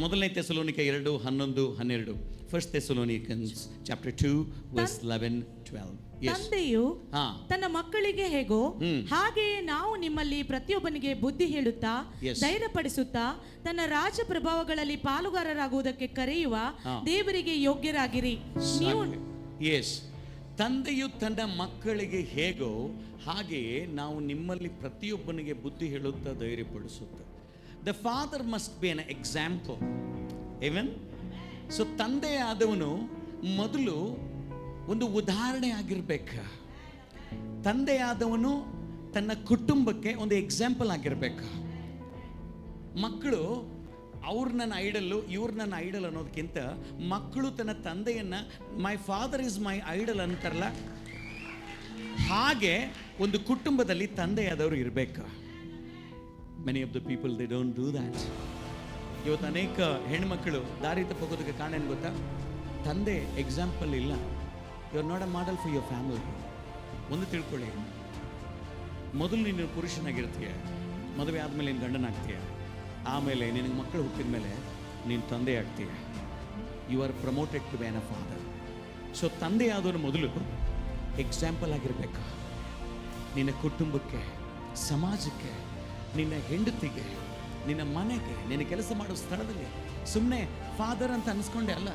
ಮೊದಲನೇ Thessalonica 2:11-12. First Thessalonians chapter 2 verse 11-12. ತಂದೆಯು ತನ್ನ ಮಕ್ಕಳಿಗೆ ಹೇಗೋ ಹಾಗೆಯೇ ನಾವು ನಿಮ್ಮಲ್ಲಿ ಪ್ರತಿಯೊಬ್ಬನಿಗೆ ಬುದ್ಧಿ ಹೇಳುತ್ತಾ ಧೈರ್ಯಪಡಿಸುತ್ತಾ ತನ್ನ ರಾಜ ಪ್ರಭಾವಗಳಲ್ಲಿ ಪಾಲುಗಾರರಾಗುವುದಕ್ಕೆ ಕರೆಯುವ ದೇವರಿಗೆ ಯೋಗ್ಯರಾಗಿರಿ. ನೀವು ತಂದೆಯು ತನ್ನ ಮಕ್ಕಳಿಗೆ ಹೇಗೋ ಹಾಗೆಯೇ ನಾವು ನಿಮ್ಮಲ್ಲಿ ಪ್ರತಿಯೊಬ್ಬನಿಗೆ ಬುದ್ಧಿ ಹೇಳುತ್ತಾ ಧೈರ್ಯಪಡಿಸುತ್ತಾ. The father must be an example. Amen. So ತಂದೆ ಆದವನು ಮೊದಲು ಒಂದು ಉದಾಹರಣೆ ಆಗಿರ್ಬೇಕು. ತಂದೆ ಆದವನು ತನ್ನ ಕುಟುಂಬಕ್ಕೆ ಒಂದು ಎಕ್ಸಾಂಪಲ್ ಆಗಿರ್ಬೇಕು. ಮಕ್ಕಳು ಅವ್ರು ನನ್ನ ಐಡಲ್ಲು, ಇವ್ರು ನನ್ನ ಐಡಲ್ ಅನ್ನೋದಕ್ಕಿಂತ ಮಕ್ಕಳು ತನ್ನ ತಂದೆಯನ್ನ my father is my idol ಅಂತಾರಲ್ಲ, ಹಾಗೆ ಒಂದು ಕುಟುಂಬದಲ್ಲಿ ತಂದೆಯಾದವರು ಇರಬೇಕು. Many of the people they don't do that. ಇವತ್ತು ಅನೇಕ ಹೆಣ್ಮಕ್ಕಳು ದಾರಿ ತಪ್ಪೋಗೋದಕ್ಕೆ ಕಾರಣ ಏನು ಗೊತ್ತಾ? ತಂದೆ ಎಕ್ಸಾಂಪಲ್ ಇಲ್ಲ. You are not a model for your family. ಒಂದು ತಿಳ್ಕೊಳ್ಳಿ, ಮೊದಲು ನೀನು ಪುರುಷನಾಗಿರ್ತೀಯ, ಮದುವೆ ಆದಮೇಲೆ ನೀನು ಗಂಡನಾಗ್ತೀಯ, ಆಮೇಲೆ ನಿನಗೆ ಮಕ್ಕಳು ಹುಟ್ಟಿದ ಮೇಲೆ ನೀನು ತಂದೆ ಆಗ್ತೀಯ. You are promoted to be an a father. So ತಂದೆ ಆದವನು ಮೊದಲು ಎಕ್ಸಾಂಪಲ್ ಆಗಿರಬೇಕು. ನಿನ್ನ ಕುಟುಂಬಕ್ಕೆ, ಸಮಾಜಕ್ಕೆ, ನಿನ್ನ ಹೆಂಡತಿಗೆ, ನಿನ್ನ ಮನೆಗೆ, ನಿನ್ನ ಕೆಲಸ ಮಾಡೋ ಸ್ಥಳದಲ್ಲಿ. ಸುಮ್ಮನೆ ಫಾದರ್ ಅಂತ ಅನ್ಸ್ಕೊಂಡೆ ಅಲ್ಲ,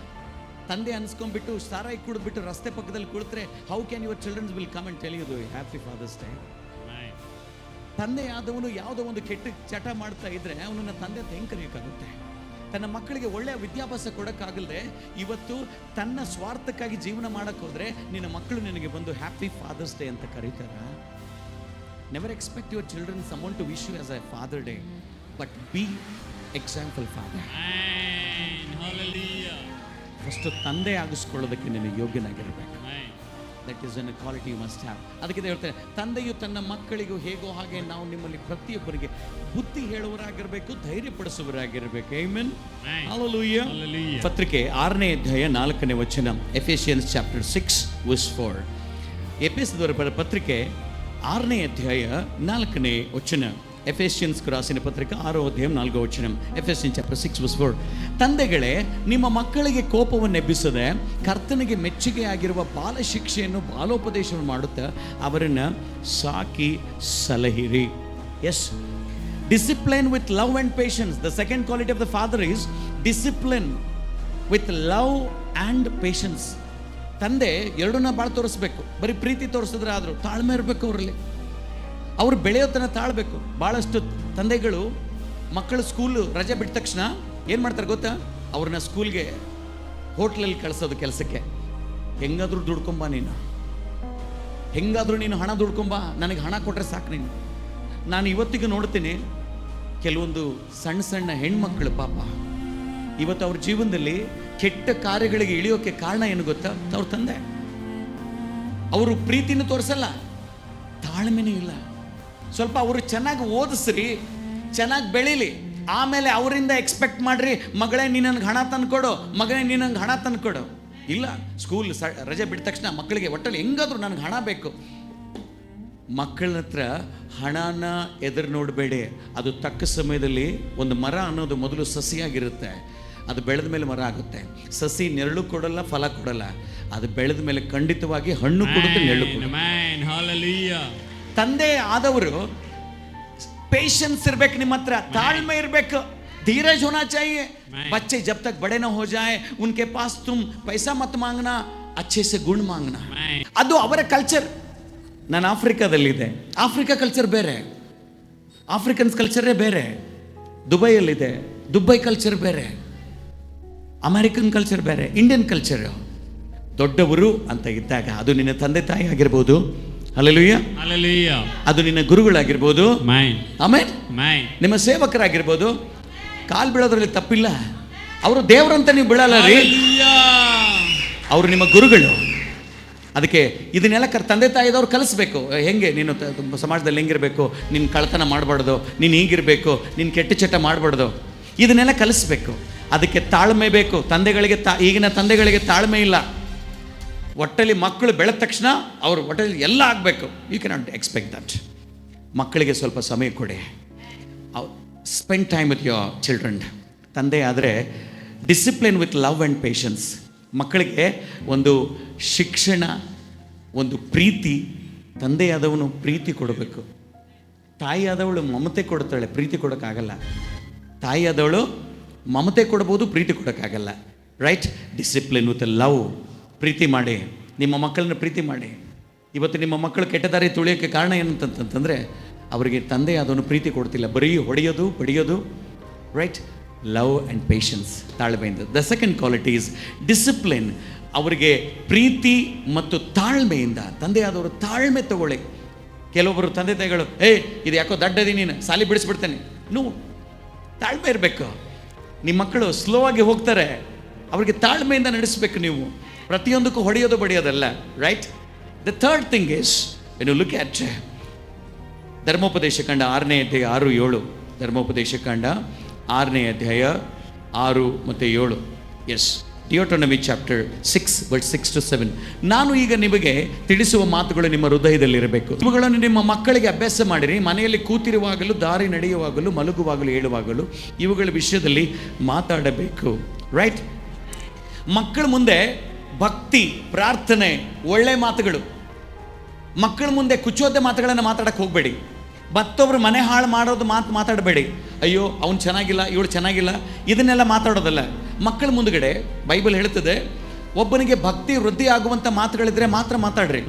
ತಂದೆ ಅನ್ಸ್ಕೊಂಡ್ಬಿಟ್ಟು ಸಾರಾಯಿ ಕುಡಿದ್ಬಿಟ್ಟು ರಸ್ತೆ ಪಕ್ಕದಲ್ಲಿ ಕುಳಿತರೆ how can your childrens will come and tell you happy father's day? ತಂದೆ ಆದವನು ಯಾವುದೋ ಒಂದು ಕೆಟ್ಟ ಚಟ ಮಾಡ್ತಾ ಇದ್ರೆ ಅವನನ್ನ ತಂದೆ ಅಂತ ಹೆಂಗೆ ಕರೆಯೋಕ್ಕಾಗುತ್ತೆ? ತನ್ನ ಮಕ್ಕಳಿಗೆ ಒಳ್ಳೆಯ ವಿದ್ಯಾಭ್ಯಾಸ ಕೊಡೋಕ್ಕಾಗಲ್ದೆ ಇವತ್ತು ತನ್ನ ಸ್ವಾರ್ಥಕ್ಕಾಗಿ ಜೀವನ ಮಾಡಕ್ಕೆ ಹೋದ್ರೆ ನಿನ್ನ ಮಕ್ಕಳು ನಿನಗೆ ಬಂದು ಹ್ಯಾಪಿ ಫಾದರ್ಸ್ ಡೇ ಅಂತ ಕರೀತಾರ? Never expect your children someone to wish you as a Father Day, but be example father. Amen. Hallelujah. First ತಂದೆ ಆಗಿಸ್ಕೊಳ್ಳೋದಕ್ಕೆ ನೀನು ಯೋಗ್ಯನಾಗಿರಬೇಕು. That is an quality you must have. ಅದಕ್ಕೆ ಹೇಳ್ತಾರೆ, ತಂದೆಯು ತನ್ನ ಮಕ್ಕಳಿಗೂ ಹೇಗೋ ಹಾಗೆ ನಾವು ನಿಮ್ಮಲ್ಲಿ ಪ್ರತಿಯೊಬ್ಬರಿಗೆ ಬುದ್ಧಿ ಹೇಳುವವರಾಗಿರಬೇಕು, ಧೈರ್ಯಪಡಿಸುವವರಾಗಿರಬೇಕು. Amen. Hallelujah. ಪತ್ರಿಕೆ 6ನೇ ಅಧ್ಯಾಯ 4ನೇ ವಚನ, ಎಫೆಸಿಯನ್ಸ್ ಚಾಪ್ಟರ್ 6 verse 4. ಎಫೆಸದವರ ಪತ್ರಿಕೆ 6ನೇ ಅಧ್ಯಾಯ 4ನೇ ವಚನ, ಎಫೆಸಿಯನ್ಸ್ ರಾಸಿನ ಪತ್ರಿಕೆ 6ನೇ ಅಧ್ಯಾಯ 4ನೇ ವಚನ, ಎಫೆಸಿಯನ್ ಚಾಪ್ಟರ್ 6 verse 4. ತಂದೆಗಳೇ, ನಿಮ್ಮ ಮಕ್ಕಳಿಗೆ ಕೋಪವನ್ನು ಎಬ್ಬಿಸದೆ ಕರ್ತನಿಗೆ ಮೆಚ್ಚುಗೆ ಆಗಿರುವ ಬಾಲ ಶಿಕ್ಷೆಯನ್ನು, ಬಾಲೋಪದೇಶವನ್ನು ಮಾಡುತ್ತಾ ಅವರನ್ನು ಸಾಕಿ ಸಲಹಿರಿ. Yes, discipline with love and patience. The second quality of the father is discipline with love and patience. ತಂದೆ ಎರಡನ್ನ ಭಾಳ ತೋರಿಸ್ಬೇಕು. ಬರೀ ಪ್ರೀತಿ ತೋರಿಸಿದ್ರೆ ಆದರೂ ತಾಳ್ಮೆ ಇರಬೇಕು ಅವರಲ್ಲಿ. ಅವ್ರು ಬೆಳೆಯೋತನ ತಾಳ್ಬೇಕು. ಭಾಳಷ್ಟು ತಂದೆಗಳು ಮಕ್ಕಳು ಸ್ಕೂಲು ರಜೆ ಬಿಟ್ಟ ತಕ್ಷಣ ಏನು ಮಾಡ್ತಾರೆ ಗೊತ್ತಾ? ಅವ್ರನ್ನ ಸ್ಕೂಲ್ಗೆ ಹೋಟ್ಲಲ್ಲಿ ಕಳಿಸೋದು ಕೆಲಸಕ್ಕೆ. ಹೆಂಗಾದ್ರೂ ದುಡ್ಕೊಂಬ ನೀನು, ಹೆಂಗಾದ್ರೂ ನೀನು ಹಣ ದುಡ್ಕೊಂಬ, ನನಗೆ ಹಣ ಕೊಟ್ಟರೆ ಸಾಕು ನೀನು. ನಾನು ಇವತ್ತಿಗೂ ನೋಡ್ತೀನಿ ಕೆಲವೊಂದು ಸಣ್ಣ ಸಣ್ಣ ಹೆಣ್ಮಕ್ಳು ಪಾಪ ಇವತ್ತು ಅವ್ರ ಜೀವನದಲ್ಲಿ ಕೆಟ್ಟ ಕಾರ್ಯಗಳಿಗೆ ಇಳಿಯೋಕೆ ಕಾರಣ ಏನು ಗೊತ್ತಾ? ಅವ್ರ ತಂದೆ. ಅವರು ಪ್ರೀತಿನೂ ತೋರಿಸಲ್ಲ, ತಾಳ್ಮೆನೂ ಇಲ್ಲ. ಸ್ವಲ್ಪ ಅವರು ಚೆನ್ನಾಗಿ ಓದಿಸ್ರಿ, ಚೆನ್ನಾಗಿ ಬೆಳೀಲಿ, ಆಮೇಲೆ ಅವರಿಂದ ಎಕ್ಸ್ಪೆಕ್ಟ್ ಮಾಡ್ರಿ, ಮಗಳೇ ನೀನು ನನಗೆ ಹಣ ತಂದುಕೊಡು, ಮಗನೇ ನೀನು ನನಗೆ ಹಣ ತಂದುಕೊಡು. ಇಲ್ಲ, ಸ್ಕೂಲ್ ರಜೆ ಬಿಟ್ಟ ತಕ್ಷಣ ಮಕ್ಕಳಿಗೆ ಒಟ್ಟಲ್ಲಿ ಹೆಂಗಾದ್ರೂ ನನಗೆ ಹಣ ಬೇಕು. ಮಕ್ಕಳ ಹತ್ರ ಹಣನ ಎದುರು ನೋಡಬೇಡಿ. ಅದು ತಕ್ಕ ಸಮಯದಲ್ಲಿ ಒಂದು ಮರ ಅನ್ನೋದು ಮೊದಲು ಸಸಿಯಾಗಿರುತ್ತೆ, ಅದು ಬೆಳೆದ ಮೇಲೆ ಮರ ಆಗುತ್ತೆ. ಸಸಿ ನೆರಳು ಕೊಡಲ್ಲ, ಫಲ ಕೊಡಲ್ಲ. ಅದು ಬೆಳೆದ ಮೇಲೆ ಖಂಡಿತವಾಗಿ ಹಣ್ಣು ಕೊಡುತ್ತೆ, ನೆರಳು ಕೊಡುತ್ತೆ. ತಂದೆ ಆದವರು ಪೇಷನ್ಸ್ ಇರ್ಬೇಕು, ನಿಮ್ಮ ಹತ್ರ ತಾಳ್ಮೆ ಇರಬೇಕು, धीरज होना चाहिए. बच्चे जब तक बड़े ना हो जाए उनके पास तुम पैसा मत मांगना, अच्छे से गुण मांगना. ಅದು ಅವರ ಕಲ್ಚರ್. ನಾನು ಆಫ್ರಿಕಾದಲ್ಲಿದ್ದೆ. ಆಫ್ರಿಕಾ ಕಲ್ಚರ್ ಬೇರೆ, ಆಫ್ರಿಕನ್ಸ್ ಕಲ್ಚರೇ ಬೇರೆ. ದುಬೈಯಲ್ಲಿದೆ, ದುಬೈ ಕಲ್ಚರ್ ಬೇರೆ, ಅಮೆರಿಕನ್ ಕಲ್ಚರ್ ಬೇರೆ, ಇಂಡಿಯನ್ ಕಲ್ಚರ್. ದೊಡ್ಡವರು ಅಂತ ಇದ್ದಾಗ ಅದು ನಿನ್ನ ತಂದೆ ತಾಯಿ ಆಗಿರ್ಬೋದು, ಹಲ್ಲೆಲೂಯಾ, ಅದು ನಿನ್ನ ಗುರುಗಳಾಗಿರ್ಬೋದು, ಆಮೇಲೆ ನಿಮ್ಮ ಸೇವಕರಾಗಿರ್ಬೋದು. ಕಾಲು ಬೀಳೋದ್ರಲ್ಲಿ ತಪ್ಪಿಲ್ಲ. ಅವರು ದೇವರಂತ ನೀವು ಬೀಳಲ್ಲ ರೀ, ಅವರು ನಿಮ್ಮ ಗುರುಗಳು. ಅದಕ್ಕೆ ಇದನ್ನೆಲ್ಲ ತಂದೆ ತಾಯಿದವ್ರು ಕಲಿಸ್ಬೇಕು. ಹೆಂಗೆ ನೀನು ಸಮಾಜದಲ್ಲಿ ಹೆಂಗಿರಬೇಕು, ನೀನು ಕಳ್ತನ ಮಾಡಬಾರ್ದು, ನೀನು ಹೀಗಿರಬೇಕು, ನೀನು ಕೆಟ್ಟ ಚಟ ಮಾಡಬಾರ್ದು, ಇದನ್ನೆಲ್ಲ ಕಲಿಸ್ಬೇಕು. ಅದಕ್ಕೆ ತಾಳ್ಮೆ ಬೇಕು. ತಂದೆಗಳಿಗೆ ಈಗಿನ ತಂದೆಗಳಿಗೆ ತಾಳ್ಮೆ ಇಲ್ಲ. ಒಟ್ಟಲ್ಲಿ ಮಕ್ಕಳು ಬೆಳೆದ ತಕ್ಷಣ ಅವರು ಒಟ್ಟಲ್ಲಿ ಎಲ್ಲ ಆಗಬೇಕು. You cannot expect that. ಮಕ್ಕಳಿಗೆ ಸ್ವಲ್ಪ ಸಮಯ ಕೊಡಿ. Spend time with your children. ತಂದೆ ಆದರೆ discipline with love and patience. ಮಕ್ಕಳಿಗೆ ಒಂದು ಶಿಕ್ಷಣ, ಒಂದು ಪ್ರೀತಿ. ತಂದೆಯಾದವನು ಪ್ರೀತಿ ಕೊಡಬೇಕು. ತಾಯಿಯಾದವಳು ಮಮತೆ ಕೊಡ್ತಾಳೆ, ಪ್ರೀತಿ ಕೊಡೋಕ್ಕಾಗಲ್ಲ. ತಾಯಿಯಾದವಳು ಮಮತೆ ಕೊಡ್ಬೋದು, ಪ್ರೀತಿ ಕೊಡೋಕ್ಕಾಗಲ್ಲ. ರೈಟ್? Discipline with love. ಪ್ರೀತಿ ಮಾಡಿ, ನಿಮ್ಮ ಮಕ್ಕಳನ್ನ ಪ್ರೀತಿ ಮಾಡಿ. ಇವತ್ತು ನಿಮ್ಮ ಮಕ್ಕಳು ಕೆಟ್ಟ ದಾರಿ ತುಳಿಯೋಕ್ಕೆ ಕಾರಣ ಏನಂತಂತಂದರೆ ಅವರಿಗೆ ತಂದೆಯಾದವನು ಪ್ರೀತಿ ಕೊಡ್ತಿಲ್ಲ, ಬರೀ ಹೊಡೆಯೋದು ಬಡಿಯೋದು. ರೈಟ್? ಲವ್ ಆ್ಯಂಡ್ ಪೇಷನ್ಸ್, ತಾಳ್ಮೆಯಿಂದ. The second quality is discipline. ಅವರಿಗೆ ಪ್ರೀತಿ ಮತ್ತು ತಾಳ್ಮೆಯಿಂದ. ತಂದೆಯಾದವರು ತಾಳ್ಮೆ ತಗೊಳ್ಳಿ. ಕೆಲವೊಬ್ಬರು ತಂದೆ ತಾಯಿಗಳು, ಇದು ಯಾಕೋ ದಡ್ಡದಿ, ನೀನು ಸಾಲಿ ಬಿಡಿಸ್ಬಿಡ್ತೇನೆ. ತಾಳ್ಮೆ ಇರಬೇಕು. ನಿಮ್ಮ ಮಕ್ಕಳು ಸ್ಲೋ ಆಗಿ ಹೋಗ್ತಾರೆ, ಅವರಿಗೆ ತಾಳ್ಮೆಯಿಂದ ನಡೆಸಬೇಕು ನೀವು. ಪ್ರತಿಯೊಂದಕ್ಕೂ ಹೊಡೆಯೋದು ಬಡಿಯೋದಲ್ಲ. Right? The third thing is when you look at ಧರ್ಮೋಪದೇಶ ಕಾಂಡ 6ನೇ ಅಧ್ಯಾಯ 6-7. ಧರ್ಮೋಪದೇಶ ಕಾಂಡ 6ನೇ ಅಧ್ಯಾಯ 6 ಮತ್ತು 7. Yes, Deuteronomy chapter 6 verse 6-7. ನಾನು ಈಗ ನಿಮಗೆ ತಿಳಿಸುವ ಮಾತುಗಳು ನಿಮ್ಮ ಹೃದಯದಲ್ಲಿರಬೇಕು. ಇವುಗಳನ್ನು ನಿಮ್ಮ ಮಕ್ಕಳಿಗೆ ಅಭ್ಯಾಸ ಮಾಡಿರಿ. ಮನೆಯಲ್ಲಿ ಕೂತಿರುವಾಗಲೂ, ದಾರಿ ನಡೆಯುವಾಗಲೂ, ಮಲಗುವಾಗಲೂ, ಹೇಳುವಾಗಲೂ ಇವುಗಳ ವಿಷಯದಲ್ಲಿ ಮಾತಾಡಬೇಕು. ರೈಟ್? ಮಕ್ಕಳ ಮುಂದೆ ಭಕ್ತಿ, ಪ್ರಾರ್ಥನೆ, ಒಳ್ಳೆ ಮಾತುಗಳು. ಮಕ್ಕಳ ಮುಂದೆ ಕುಚ್ಚೋದ್ದೆ ಮಾತುಗಳನ್ನು ಮಾತಾಡಕ್ಕೆ ಹೋಗಬೇಡಿ. ಮತ್ತೊಬ್ರು ಮನೆ ಹಾಳು ಮಾಡೋದು ಮಾತಾಡಬೇಡಿ. ಅಯ್ಯೋ ಅವ್ನು ಚೆನ್ನಾಗಿಲ್ಲ, ಇವಳು ಚೆನ್ನಾಗಿಲ್ಲ, ಇದನ್ನೆಲ್ಲ ಮಾತಾಡೋದಲ್ಲ. ಮಕ್ಕಳ ಮುಂದುಗಡೆ ಬೈಬಲ್ ಹೇಳ್ತದೆ, ಒಬ್ಬನಿಗೆ ಭಕ್ತಿ ವೃದ್ಧಿ ಆಗುವಂಥ ಮಾತುಗಳಿದ್ರೆ ಮಾತ್ರ ಮಾತಾಡ್ರಿ.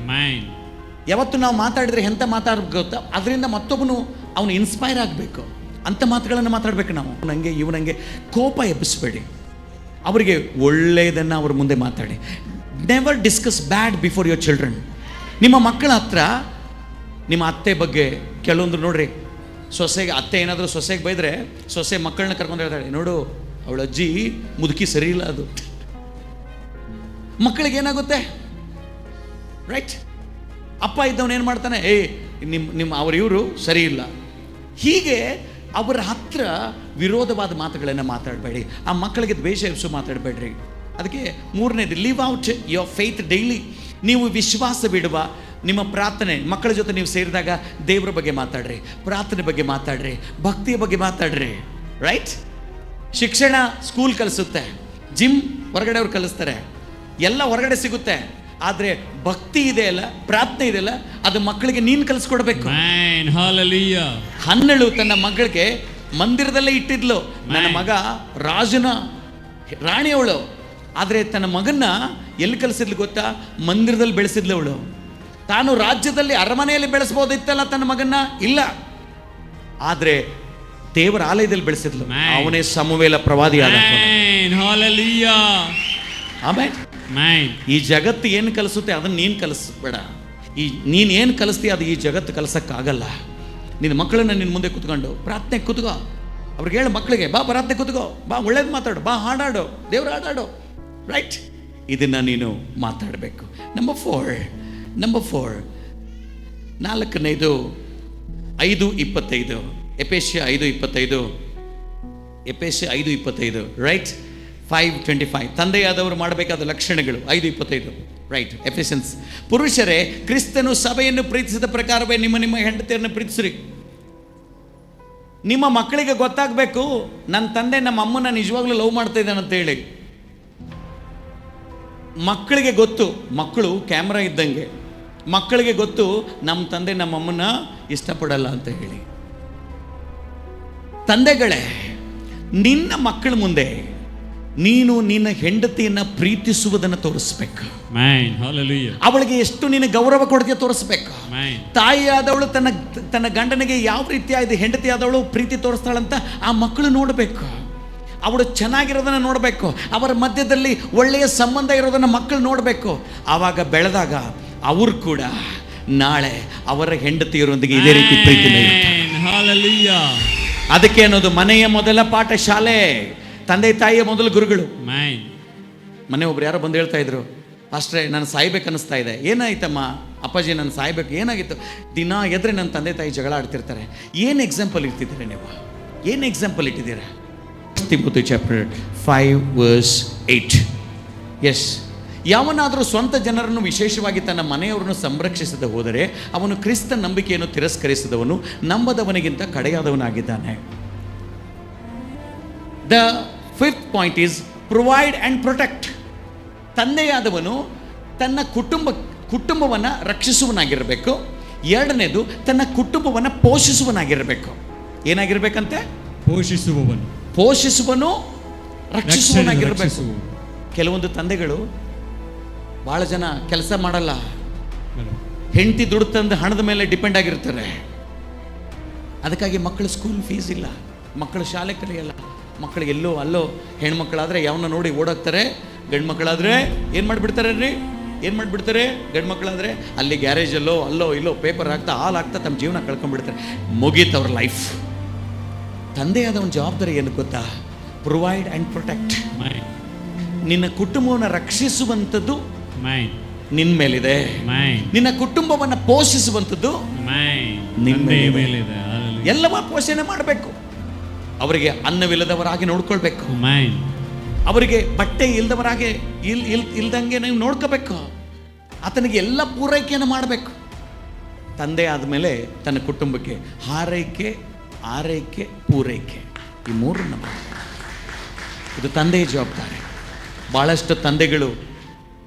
ಯಾವತ್ತು ನಾವು ಮಾತಾಡಿದ್ರೆ ಎಂಥ ಮಾತಾಡ್ಬೇಕು ಗೊತ್ತಾ? ಅದರಿಂದ ಮತ್ತೊಬ್ಬನು ಅವನು ಇನ್ಸ್ಪೈರ್ ಆಗಬೇಕು. ಅಂಥ ಮಾತುಗಳನ್ನು ಮಾತಾಡಬೇಕು ನಾವು. ನನಗೆ ಇವನಿಗೆ ಕೋಪ ಎಬ್ಬಿಸಬೇಡಿ. ಅವರಿಗೆ ಒಳ್ಳೆಯದನ್ನು ಅವ್ರ ಮುಂದೆ ಮಾತಾಡಿ. Never discuss bad before your children. ನಿಮ್ಮ ಮಕ್ಕಳ ಹತ್ರ ನಿಮ್ಮ ಅತ್ತೆ ಬಗ್ಗೆ ಕೆಲವೊಂದು ನೋಡ್ರಿ, ಸೊಸೆಗೆ ಅತ್ತೆ ಏನಾದರೂ ಸೊಸೆಗೆ ಬೈದರೆ ಸೊಸೆ ಮಕ್ಕಳನ್ನ ಕರ್ಕೊಂಡು ಹೇಳ್ತಾಳೆ, ನೋಡು ಅವಳ ಅಜ್ಜಿ ಮುದುಕಿ ಸರಿ ಇಲ್ಲ. ಅದು ಮಕ್ಕಳಿಗೆ ಏನಾಗುತ್ತೆ? ರೈಟ್? ಅಪ್ಪ ಇದ್ದವನು ಏನು ಮಾಡ್ತಾನೆ, ನಿಮ್ಮ ಇವರು ಸರಿ ಇಲ್ಲ. ಹೀಗೆ ಅವರ ಹತ್ರ ವಿರೋಧವಾದ ಮಾತುಗಳನ್ನು ಮಾತಾಡಬೇಡಿ. ಆ ಮಕ್ಕಳಿಗೆ ದ್ವೇಷ ಎಬ್ಸು ಮಾತಾಡಬೇಡ್ರಿ. ಅದಕ್ಕೆ ಮೂರನೇದು, leave out your faith daily. ನೀವು ವಿಶ್ವಾಸ ಬಿಡುವ ನಿಮ್ಮ ಪ್ರಾರ್ಥನೆ, ಮಕ್ಕಳ ಜೊತೆ ನೀವು ಸೇರಿದಾಗ ದೇವರ ಬಗ್ಗೆ ಮಾತಾಡ್ರಿ, ಪ್ರಾರ್ಥನೆ ಬಗ್ಗೆ ಮಾತಾಡ್ರಿ, ಭಕ್ತಿಯ ಬಗ್ಗೆ ಮಾತಾಡ್ರಿ. ರೈಟ್? ಶಿಕ್ಷಣ ಸ್ಕೂಲ್ ಕಲಿಸುತ್ತೆ, ಜಿಮ್ ಹೊರಗಡೆ ಅವ್ರು ಕಲಿಸ್ತಾರೆ, ಎಲ್ಲ ಹೊರಗಡೆ ಸಿಗುತ್ತೆ. ಆದರೆ ಭಕ್ತಿ ಇದೆ ಅಲ್ಲ, ಪ್ರಾರ್ಥನೆ ಇದೆ ಅಲ್ಲ, ಅದು ಮಕ್ಕಳಿಗೆ ನೀನು ಕಲಿಸ್ಕೊಡ್ಬೇಕು. ಹನ್ನೆಳು ತನ್ನ ಮಗಳಿಗೆ ಮಂದಿರದಲ್ಲೇ ಇಟ್ಟಿದ್ಲು. ನನ್ನ ಮಗ ರಾಜನ ರಾಣಿಯವಳು, ಆದರೆ ತನ್ನ ಮಗನ್ನ ಎಲ್ಲಿ ಕಲಿಸಿದ್ಲು ಗೊತ್ತಾ? ಮಂದಿರದಲ್ಲಿ ಬೆಳೆಸಿದ್ಲು ಅವಳು. ತಾನು ರಾಜ್ಯದಲ್ಲಿ ಅರಮನೆಯಲ್ಲಿ ಬೆಳೆಸ್ಬೋದಿತ್ತಲ್ಲ ತನ್ನ ಮಗನ್ನ, ಇಲ್ಲ. ಆದರೆ ದೇವರ ಆಲಯದಲ್ಲಿ ಬೆಳೆಸಿದ್ಲು. ಅವನೇ ಸಮುವೇಲ ಪ್ರವಾದಿಯಾದ. ಆಮೇಲೆ ಈ ಜಗತ್ತು ಏನು ಕಲಿಸುತ್ತೆ ಅದನ್ನು ನೀನು ಕಲಿಸ್ಬೇಡ. ನೀನು ಏನು ಕಲಿಸ್ತೀಯ ಅದು ಈ ಜಗತ್ತು ಕಲಿಸೋಕ್ಕಾಗಲ್ಲ. ನಿನ್ನ ಮಕ್ಕಳನ್ನ ನಿನ್ನ ಮುಂದೆ ಕೂತ್ಕೊಂಡು ಪ್ರಾರ್ಥನೆ ಕೂತ್ಕೋ. ಅವ್ರಿಗೆ ಹೇಳು ಮಕ್ಕಳಿಗೆ, ಬಾ ಪ್ರಾರ್ಥನೆ ಕೂತ್ಕೋ, ಬಾ ಒಳ್ಳೇದು ಮಾತಾಡು, ಬಾ ಹಾಡಾಡು, ದೇವ್ರ ಹಾಡಾಡು. ರೈಟ್? ಇದನ್ನು ನೀನು ಮಾತಾಡಬೇಕು. ನಂಬರ್ ಫೋರ್, 4ನೇದು 5:25. ಎಫೆಸ್ಯ 5:25. ರೈಟ್? 5:25. ತಂದೆಯಾದವರು ಮಾಡಬೇಕಾದ ಲಕ್ಷಣಗಳು 5:25. ರೈಟ್? ಎಫೆಸಿಯನ್ಸ್. ಪುರುಷರೇ, ಕ್ರಿಸ್ತನು ಸಭೆಯನ್ನು ಪ್ರೀತಿಸಿದ ಪ್ರಕಾರವೇ ನಿಮ್ಮ ಹೆಂಡತಿಯರನ್ನು ಪ್ರೀತಿಸ್ರಿ. ನಿಮ್ಮ ಮಕ್ಕಳಿಗೆ ಗೊತ್ತಾಗಬೇಕು, ನನ್ನ ತಂದೆ ನಮ್ಮ ಅಮ್ಮನ ನಿಜವಾಗ್ಲೂ ಲವ್ ಮಾಡ್ತಾ ಇದ್ದಾನೆ ಅಂತೇಳಿ. ಮಕ್ಕಳಿಗೆ ಗೊತ್ತು, ಮಕ್ಕಳು ಕ್ಯಾಮ್ರಾ ಇದ್ದಂಗೆ. ಮಕ್ಕಳಿಗೆ ಗೊತ್ತು ನಮ್ಮ ತಂದೆ ನಮ್ಮ ಅಮ್ಮನ ಇಷ್ಟಪಡಲ್ಲ ಅಂತ ಹೇಳಿ. ತಂದೆಗಳೇ, ನಿನ್ನ ಮಕ್ಕಳ ಮುಂದೆ ನೀನು ನಿನ್ನ ಹೆಂಡತಿಯನ್ನ ಪ್ರೀತಿಸುವುದನ್ನು ತೋರಿಸ್ಬೇಕು. ಅವಳಿಗೆ ಎಷ್ಟು ನೀನು ಗೌರವ ಕೊಡ್ತೀಯ ತೋರಿಸ್ಬೇಕು. ತಾಯಿಯಾದವಳು ತನ್ನ ಗಂಡನಿಗೆ ಯಾವ ರೀತಿಯಾದ ಹೆಂಡತಿಯಾದವಳು ಪ್ರೀತಿ ತೋರಿಸ್ತಾಳಂತ ಆ ಮಕ್ಕಳು ನೋಡಬೇಕು. ಅವಳು ಚೆನ್ನಾಗಿರೋದನ್ನು ನೋಡಬೇಕು. ಅವರ ಮಧ್ಯದಲ್ಲಿ ಒಳ್ಳೆಯ ಸಂಬಂಧ ಇರೋದನ್ನು ಮಕ್ಕಳು ನೋಡಬೇಕು. ಆವಾಗ ಬೆಳೆದಾಗ ಅವರು ಕೂಡ ನಾಳೆ ಅವರ ಹೆಂಡತಿಯರೊಂದಿಗೆ ಇದೇ ರೀತಿ ಪ್ರೀತಿ. ಅದಕ್ಕೆ ಅನ್ನೋದು ಮನೆಯ ಮೊದಲ ಪಾಠ ಶಾಲೆ, ತಂದೆ ತಾಯಿಯ ಮೊದಲು ಗುರುಗಳು. ಮನೆ ಒಬ್ರು ಯಾರೋ ಬಂದು ಹೇಳ್ತಾ ಇದ್ರು, ಅಷ್ಟೇ ನಾನು ಸಾಯ್ಬೇಕು ಅನ್ನಿಸ್ತಾ ಇದೆ. ಏನಾಯ್ತಮ್ಮ? ಅಪ್ಪಾಜಿ ನಾನು ಸಾಯ್ಬೇಕು. ಏನಾಗಿತ್ತು? ದಿನ ಎದ್ರೆ ನನ್ನ ತಂದೆ ತಾಯಿ ಜಗಳ ಆಡ್ತಿರ್ತಾರೆ. ಏನು ಎಕ್ಸಾಂಪಲ್ ಇರ್ತಿದ್ದೀರಾ ನೀವು? ಏನು ಎಕ್ಸಾಂಪಲ್ ಇಟ್ಟಿದ್ದೀರಾ? Timothy chapter 5:8. ಎಸ್, ಯಾವನಾದರೂ ಸ್ವಂತ ಜನರನ್ನು ವಿಶೇಷವಾಗಿ ತನ್ನ ಮನೆಯವರನ್ನು ಸಂರಕ್ಷಿಸದೆ ಹೋದರೆ ಅವನು ಕ್ರಿಸ್ತ ನಂಬಿಕೆಯನ್ನು ತಿರಸ್ಕರಿಸಿದವನು, ನಂಬದವನಿಗಿಂತ ಕಡೆಯಾದವನಾಗಿದ್ದಾನೆ. The fifth point is provide and protect. ತಂದೆಯಾದವನು ತನ್ನ ಕುಟುಂಬವನ್ನು ರಕ್ಷಿಸುವನಾಗಿರಬೇಕು. ಎರಡನೇದು ತನ್ನ ಕುಟುಂಬವನ್ನು ಪೋಷಿಸುವನಾಗಿರಬೇಕು. ಏನಾಗಿರ್ಬೇಕಂತೆ? ಪೋಷಿಸುವನು ರಕ್ಷಿಸುವನಾಗಿರಬೇಕು. ಕೆಲವೊಂದು ತಂದೆಗಳು ಭಾಳ ಜನ ಕೆಲಸ ಮಾಡಲ್ಲ, ಹೆಂಡತಿ ದುಡ್ಡು ತಂದು ಹಣದ ಮೇಲೆ ಡಿಪೆಂಡ್ ಆಗಿರ್ತಾರೆ. ಅದಕ್ಕಾಗಿ ಮಕ್ಕಳು ಸ್ಕೂಲ್ ಫೀಸ್ ಇಲ್ಲ, ಮಕ್ಕಳು ಶಾಲೆ ಕಲಿಯಲ್ಲ, ಮಕ್ಕಳು ಎಲ್ಲೋ ಅಲ್ಲೋ. ಹೆಣ್ಮಕ್ಳಾದರೆ ಯಾವನ್ನ ನೋಡಿ ಓಡೋಗ್ತಾರೆ, ಗಂಡು ಮಕ್ಕಳಾದರೆ ಏನು ಮಾಡಿಬಿಡ್ತಾರೆ ಗಂಡು ಮಕ್ಕಳಾದರೆ ಅಲ್ಲಿ ಗ್ಯಾರೇಜಲ್ಲೋ ಅಲ್ಲೋ ಇಲ್ಲೋ ಪೇಪರ್ ಹಾಕ್ತಾ ಹಾಲು ಹಾಕ್ತಾ ತಮ್ಮ ಜೀವನ ಕಳ್ಕೊಂಡ್ಬಿಡ್ತಾರೆ. ಮುಗೀತು ಅವ್ರ ಲೈಫ್. ತಂದೆಯಾದ ಒಂದು ಜವಾಬ್ದಾರಿ ಏನು ಗೊತ್ತಾ? Provide and protect. ನಿನ್ನ ಕುಟುಂಬವನ್ನು ರಕ್ಷಿಸುವಂಥದ್ದು ನಿನ್ನ ಮೇಲಿದೆ. ನಿನ್ನ ಕುಟುಂಬವನ್ನು ಪೋಷಿಸುವಂಥದ್ದು ನಿನ್ನ ಮೇಲಿದೆ. ಎಲ್ಲವ ಪೋಷಣೆ ಮಾಡಬೇಕು. ಅವರಿಗೆ ಅನ್ನವಿಲ್ಲದವರಾಗಿ ನೋಡ್ಕೊಳ್ಬೇಕು. ಅವರಿಗೆ ಬಟ್ಟೆ ಇಲ್ದವರಾಗಿ ಇಲ್ದಂಗೆ ನೀವು ನೋಡ್ಕೋಬೇಕು. ಆತನಿಗೆ ಎಲ್ಲ ಪೂರೈಕೆಯನ್ನು ಮಾಡಬೇಕು. ತಂದೆ ಆದಮೇಲೆ ತನ್ನ ಕುಟುಂಬಕ್ಕೆ ಹಾರೈಕೆ, ಆರೈಕೆ, ಪೂರೈಕೆ, ಈ ಮೂರನ್ನು ಮಾಡಬೇಕು. ಇದು ತಂದೆಯ ಜವಾಬ್ದಾರಿ. ಭಾಳಷ್ಟು ತಂದೆಗಳು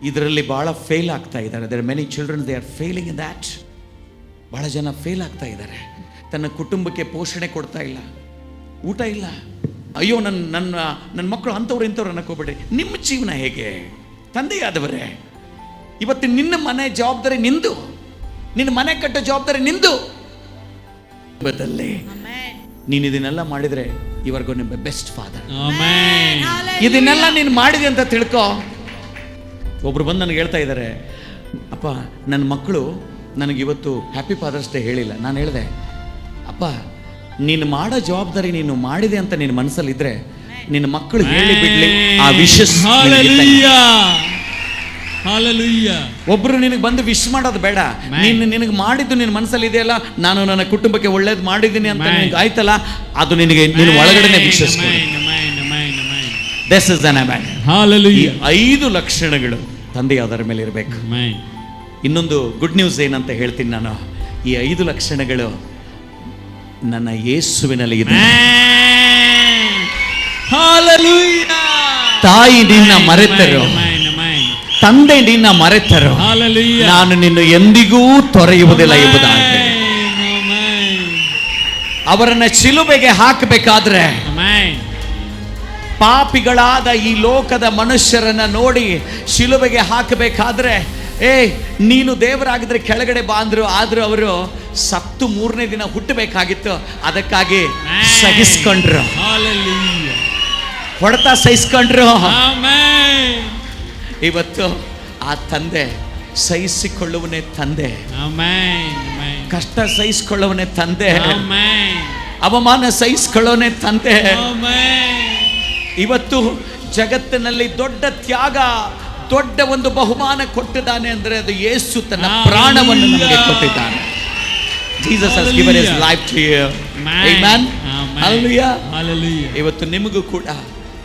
ಇದರಲ್ಲಿ ಭಾಳ ಫೇಲ್ ಆಗ್ತಾ ಇದ್ದಾರೆ. There many children they are failing in that. ಭಾಳ ಜನ ಫೇಲ್ ಆಗ್ತಾ ಇದ್ದಾರೆ. ತನ್ನ ಕುಟುಂಬಕ್ಕೆ ಪೋಷಣೆ ಕೊಡ್ತಾ ಇಲ್ಲ, ಊಟ ಇಲ್ಲ. ಅಯ್ಯೋ ನನ್ನ ಮಕ್ಕಳು ಅಂಥವ್ರು ಇಂಥವ್ರು ಅನ್ನಕೋಬೇಡ್ರಿ. ನಿಮ್ಮ ಜೀವನ ಹೇಗೆ? ತಂದೆಯಾದವರೇ, ಇವತ್ತು ನಿನ್ನ ಮನೆ ಜವಾಬ್ದಾರಿ ನಿಂದು, ನಿನ್ನ ಮನೆ ಕಟ್ಟೋ ಜವಾಬ್ದಾರಿ ನಿಂದು. ಬದಲೇ ನೀನು ಇದನ್ನೆಲ್ಲ ಮಾಡಿದರೆ ಇವರೆಗೂ ನಿಮ್ಮ ಬೆಸ್ಟ್ ಫಾದರ್. ಇದನ್ನೆಲ್ಲ ನೀನು ಮಾಡಿದೆ ಅಂತ ತಿಳ್ಕೊ. ಒಬ್ರು ಬಂದು ನನಗೆ ಹೇಳ್ತಾ ಇದ್ದಾರೆ, ಅಪ್ಪ ನನ್ನ ಮಕ್ಕಳು ನನಗಿವತ್ತು ಹ್ಯಾಪಿ ಫಾದರ್ಸ್ ಡೇ ಹೇಳಿಲ್ಲ. ನಾನು ಹೇಳಿದೆ, ಅಪ್ಪ ನೀನು ಮಾಡೋ ಜವಾಬ್ದಾರಿ ನೀನು ಮಾಡಿದೆ ಅಂತ ನಿನ್ನ ಮನಸ್ಸಲ್ಲಿದ್ದರೆ ನಿನ್ನ ಮಕ್ಕಳು ಹೇಳಿ ಬಿಡ್ಲಿ ಆ ವಿಶಸ್. ಒಬ್ರು ನಿನಗೆ ಬಂದು ವಿಶ್ ಮಾಡೋದು ಬೇಡ. ನಿನಗೆ ಮಾಡಿದ್ದು ನಿನ್ನ ಮನಸ್ಸಲ್ಲಿ ಇದೆಯಲ್ಲ, ನಾನು ನನ್ನ ಕುಟುಂಬಕ್ಕೆ ಒಳ್ಳೇದು ಮಾಡಿದ್ದೀನಿ ಅಂತ ನಿನಗೆ ಆಯ್ತಲ್ಲ, ಅದು ನಿನಗೆ ನಿನ್ನ ಒಳಗಡೆ wishes. This is an amen. ಈ 5 ಲಕ್ಷಣಗಳು ತಂದೆಯಾದರ ಮೇಲೆ ಇರಬೇಕು. ಇನ್ನೊಂದು ಗುಡ್ ನ್ಯೂಸ್ ಏನಂತ ಹೇಳ್ತೀನಿ ನಾನು. ಈ 5 ಲಕ್ಷಣಗಳು ನನ್ನ ಯೇಸುವಿನಲ್ಲಿ ಇದೆ. ತಾಯಿ ನಿನ್ನ ಮರೆತರು, ತಂದೆ ನಿನ್ನ ಮರೆತರು, ನಾನು ನಿನ್ನ ಎಂದಿಗೂ ತೊರೆಯುವುದಿಲ್ಲ ಎಂಬುದಾಗಿ. ಅವರನ್ನ ಶಿಲುಬೆಗೆ ಹಾಕಬೇಕಾದ್ರೆ, ಪಾಪಿಗಳಾದ ಈ ಲೋಕದ ಮನುಷ್ಯರನ್ನ ನೋಡಿ ಶಿಲುಬೆಗೆ ಹಾಕಬೇಕಾದ್ರೆ, ನೀನು ದೇವರಾಗಿದ್ರೆ ಕೆಳಗಡೆ ಬಾ ಅಂದ್ರು. ಆದ್ರೂ ಅವರು ಸತ್ತು 3ನೇ ದಿನ ಹುಟ್ಟಬೇಕಾಗಿತ್ತು. ಅದಕ್ಕಾಗಿ ಸಹಿಸ್ಕೊಂಡ್ರು, ಹೊಡೆತ ಸಹಿಸ್ಕೊಂಡ್ರು. ಇವತ್ತು ಆ ತಂದೆ ಸಹಿಸಿಕೊಳ್ಳುವನೇ ತಂದೆ, ಕಷ್ಟ ಸಹಿಸಿಕೊಳ್ಳುವನೇ ತಂದೆ, ಅವಮಾನ ಸಹಿಸಿಕೊಳ್ಳೋನೇ ತಂದೆ. ಇವತ್ತು ಜಗತ್ತಿನಲ್ಲಿ ದೊಡ್ಡ ತ್ಯಾಗ, ದೊಡ್ಡ ಒಂದು ಬಹುಮಾನ ಕೊಟ್ಟಿದ್ದಾನೆ ಅಂದರೆ ಅದು ಯೇಸು ತನ್ನ ಪ್ರಾಣವನ್ನು ನಮಗೆ ಕೊಟ್ಟಿದ್ದಾನೆ. Jesus has given his life to you. Amen. Hallelujah. ಇವತ್ತು ನಿಮಗೂ ಕೂಡ,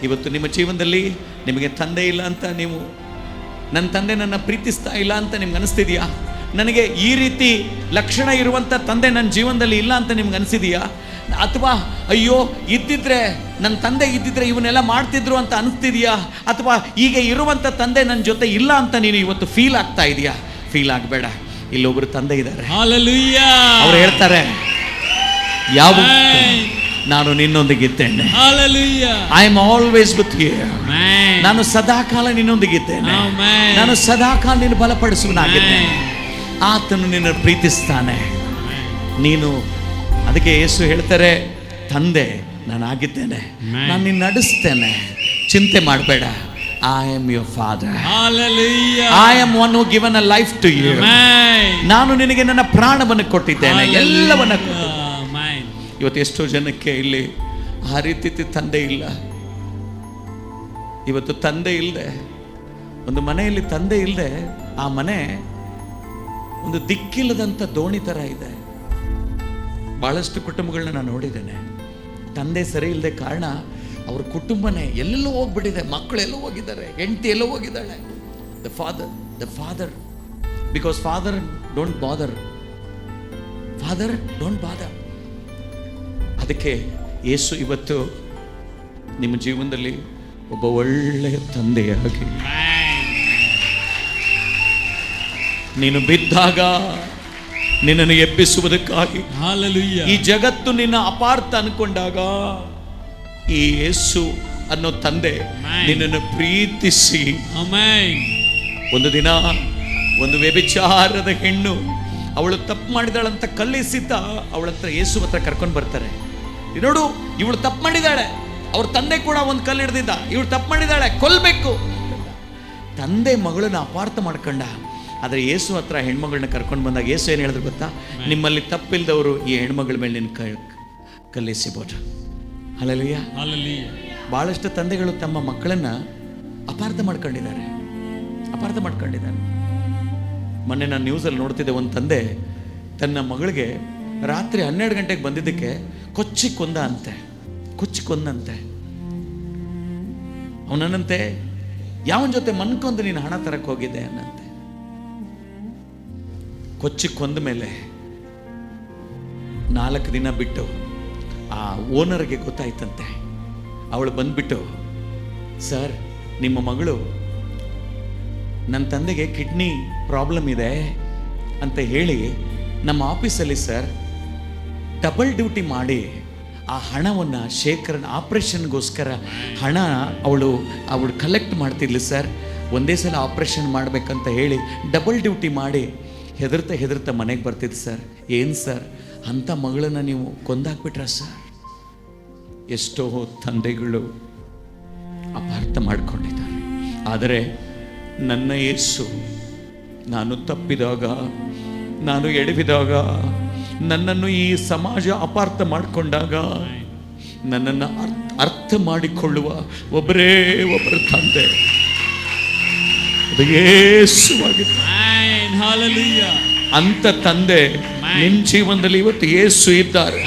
ಇವತ್ತು ನಿಮ್ಮ ಜೀವನದಲ್ಲಿ ನಿಮಗೆ ತಂದೆ ಇಲ್ಲ ಅಂತ, ನೀವು ನನ್ನ ತಂದೆ ನನ್ನ ಪ್ರೀತಿಸ್ತಾ ಇಲ್ಲ ಅಂತ ನಿಮ್ಗೆ ಅನಿಸ್ತಿದೆಯಾ? ನನಗೆ ಈ ರೀತಿ ಲಕ್ಷಣ ಇರುವಂಥ ತಂದೆ ನನ್ನ ಜೀವನದಲ್ಲಿ ಇಲ್ಲ ಅಂತ ನಿಮ್ಗೆ ಅನಿಸಿದೆಯಾ? ಅಥವಾ ಅಯ್ಯೋ ಇದ್ದಿದ್ರೆ, ನನ್ನ ತಂದೆ ಇದ್ದಿದ್ರೆ ಇವನ್ನೆಲ್ಲ ಮಾಡ್ತಿದ್ರು ಅಂತ ಅನಿಸ್ತಿದೆಯಾ? ಅಥವಾ ಈಗ ಇರುವಂಥ ತಂದೆ ನನ್ನ ಜೊತೆ ಇಲ್ಲ ಅಂತ ನೀನು ಇವತ್ತು ಫೀಲ್ ಆಗ್ತಾ ಇದೆಯಾ? ಫೀಲ್ ಆಗಬೇಡ. ಇಲ್ಲೊಬ್ರು ತಂದೆ ಇದ್ದಾರೆ, ಅವ್ರು ಹೇಳ್ತಾರೆ, ಯಾವ ನಾನು ನಿನ್ನೊಂದಿಗಿದ್ದೇನೆ. I am always with you. ನಾನು ಸದಾಕಾಲ ನಿನ್ನೊಂದಿಗಿದ್ದೇನೆ. ನಾನು ಸದಾಕಾಲ ನಿನ್ನ ಬಲಪಡಿಸುವನಾಗಿದ್ದೇನೆ. ಆತನು ನಿನ್ನ ಪ್ರೀತಿಸ್ತಾನೆ. ನೀನು ಅದಕ್ಕೆ ಯೇಸು ಹೇಳ್ತಾರೆ, ತಂದೆ ನಾನಾಗಿದ್ದೇನೆ, ನಾನು ನಿನ್ನ ನಡೆಸ್ತೇನೆ, ಚಿಂತೆ ಮಾಡಬೇಡ. I am your father. Hallelujah. I am one who given a life to you. ನಾನು ನಿನಗೆ ನನ್ನ ಪ್ರಾಣವನ್ನು ಕೊಟ್ಟಿದ್ದೇನೆ, ಎಲ್ಲವನ್ನ ಕೊಟ್ಟಿದ್ದೇನೆ. ಇವತ್ತು ಎಷ್ಟೋ ಜನಕ್ಕೆ ಇಲ್ಲಿ ಆ ರೀತಿ ತಂದೆ ಇಲ್ಲ. ಇವತ್ತು ತಂದೆ ಇಲ್ಲದೆ, ಒಂದು ಮನೆಯಲ್ಲಿ ತಂದೆ ಇಲ್ಲದೆ ಆ ಮನೆ ಒಂದು ದಿಕ್ಕಿಲ್ಲದಂಥ ದೋಣಿ ಥರ ಇದೆ. ಬಹಳಷ್ಟು ಕುಟುಂಬಗಳನ್ನ ನಾನು ನೋಡಿದ್ದೇನೆ. ತಂದೆ ಸರಿ ಇಲ್ಲದೆ ಕಾರಣ ಅವ್ರ ಕುಟುಂಬನೇ ಎಲ್ಲೆಲ್ಲೋ ಹೋಗ್ಬಿಟ್ಟಿದೆ. ಮಕ್ಕಳು ಎಲ್ಲೋ ಹೋಗಿದ್ದಾರೆ, ಹೆಂಡತಿ ಎಲ್ಲೋ ಹೋಗಿದ್ದಾಳೆ. The father because father don't ಬಾದರ್. ಅದಕ್ಕೆ ಯೇಸು ಇವತ್ತು ನಿಮ್ಮ ಜೀವನದಲ್ಲಿ ಒಬ್ಬ ಒಳ್ಳೆಯ ತಂದೆಯಾಗಿ ನೀನು ಬಿದ್ದಾಗ ನಿನ್ನನ್ನು ಎಬ್ಬಿಸುವುದಕ್ಕಾಗಿ Hallelujah. ಈ ಜಗತ್ತು ನಿನ್ನ ಅಪಾರ್ಥ ಅನ್ಕೊಂಡಾಗ ಈ ಯೇಸು ಅನ್ನೋ ತಂದೆ ನಿನ್ನನ್ನು ಪ್ರೀತಿಸಿ Amen. ಒಂದು ದಿನ ಒಂದು ವ್ಯಭಿಚಾರದ ಹೆಣ್ಣು ಅವಳು ತಪ್ಪು ಮಾಡಿದಾಳಂತ ಕಲ್ಲಿಸಿತ ಅವಳ ಹತ್ರ ಯೇಸು ಹತ್ರ ಕರ್ಕೊಂಡು ಬರ್ತಾರೆ. ನೋಡು, ಇವಳು ತಪ್ಪು ಮಾಡಿದಾಳೆ. ಅವ್ರ ತಂದೆ ಕೂಡ ಒಂದು ಕಲ್ಲು ಹಿಡ್ದಿದ್ದ, ಇವಳು ತಪ್ಪು ಮಾಡಿದಾಳೆ, ಕೊಲ್ಬೇಕು. ತಂದೆ ಮಗಳನ್ನ ಅಪಾರ್ಥ ಮಾಡ್ಕೊಂಡ. ಆದರೆ ಯೇಸು ಹತ್ರ ಹೆಣ್ಮಗಳನ್ನ ಕರ್ಕೊಂಡು ಬಂದಾಗ ಯೇಸು ಏನು ಹೇಳಿದ್ರು ಗೊತ್ತಾ? ನಿಮ್ಮಲ್ಲಿ ತಪ್ಪಿಲ್ದವರು ಈ ಹೆಣ್ಮಗಳ ಮೇಲೆ ನಿನ್ನ ಕಲ್ಲೆಸಿಬೋದು. ಹಲ್ಲೆಲೂಯಾ. Hallelujah. ಭಾಳಷ್ಟು ತಂದೆಗಳು ತಮ್ಮ ಮಕ್ಕಳನ್ನ ಅಪಾರ್ಥ ಮಾಡ್ಕೊಂಡಿದ್ದಾರೆ. ಮೊನ್ನೆ ನಾನು ನ್ಯೂಸಲ್ಲಿ ನೋಡ್ತಿದ್ದೆ, ಒಂದು ತಂದೆ ತನ್ನ ಮಗಳಿಗೆ ರಾತ್ರಿ 12 ಗಂಟೆಗೆ ಬಂದಿದ್ದಕ್ಕೆ ಕೊಚ್ಚಿ ಕೊಂದಂತೆ. ಅವನನ್ನಂತೆ, ಯಾವನ ಜೊತೆ ಮನ್ಕೊಂದು ನೀನು ಹಣ ತರಕ್ಕೆ ಹೋಗಿದ್ದೆ ಅನ್ನಂತೆ. ಕೊಚ್ಚಿ ಕೊಂದ ಮೇಲೆ 4 ದಿನ ಬಿಟ್ಟು ಆ ಓನರ್ಗೆ ಗೊತ್ತಾಯ್ತಂತೆ. ಅವಳು ಬಂದ್ಬಿಟ್ಟು, ಸರ್, ನಿಮ್ಮ ಮಗಳು ನನ್ನ ತಂದೆಗೆ ಕಿಡ್ನಿ ಪ್ರಾಬ್ಲಮ್ ಇದೆ ಅಂತ ಹೇಳಿ ನಮ್ಮ ಆಫೀಸಲ್ಲಿ ಸರ್ ಡಬಲ್ ಡ್ಯೂಟಿ ಮಾಡಿ ಆ ಹಣವನ್ನು ಆಪ್ರೇಷನ್ಗೋಸ್ಕರ ಹಣ ಅವಳು ಕಲೆಕ್ಟ್ ಮಾಡ್ತಿದ್ಲು ಸರ್. ಒಂದೇ ಸಲ ಆಪ್ರೇಷನ್ ಮಾಡಬೇಕಂತ ಹೇಳಿ ಡಬಲ್ ಡ್ಯೂಟಿ ಮಾಡಿ ಹೆದರ್ತಾ ಮನೆಗೆ ಬರ್ತಿದ್ದು ಸರ್. ಏನು ಸರ್, ಅಂಥ ಮಗಳನ್ನು ನೀವು ಕೊಂದಾಕ್ಬಿಟ್ರ ಸರ್? ಎಷ್ಟೋ ತಂದೆಗಳು ಅಪಾರ್ಥ ಮಾಡಿಕೊಂಡಿದ್ದಾರೆ. ಆದರೆ ನನ್ನ ಯೇಸು, ನಾನು ತಪ್ಪಿದಾಗ, ನಾನು ಎಡವಿದಾಗ, ನನ್ನನ್ನು ಈ ಸಮಾಜ ಅಪಾರ್ಥ ಮಾಡಿಕೊಂಡಾಗ ನನ್ನನ್ನು ಅರ್ಥ ಮಾಡಿಕೊಳ್ಳುವ ಒಬ್ಬರು ತಂದೆ, ಅದು ಯೇಸುವಾಗಿದ್ದಾರೆ. Hallelujah. ಅಂತ ತಂದೆ ನಿನ್ನ ಜೀವನದಲ್ಲಿ ಇವತ್ತು ಯೇಸು ಇದ್ದಾರೆ.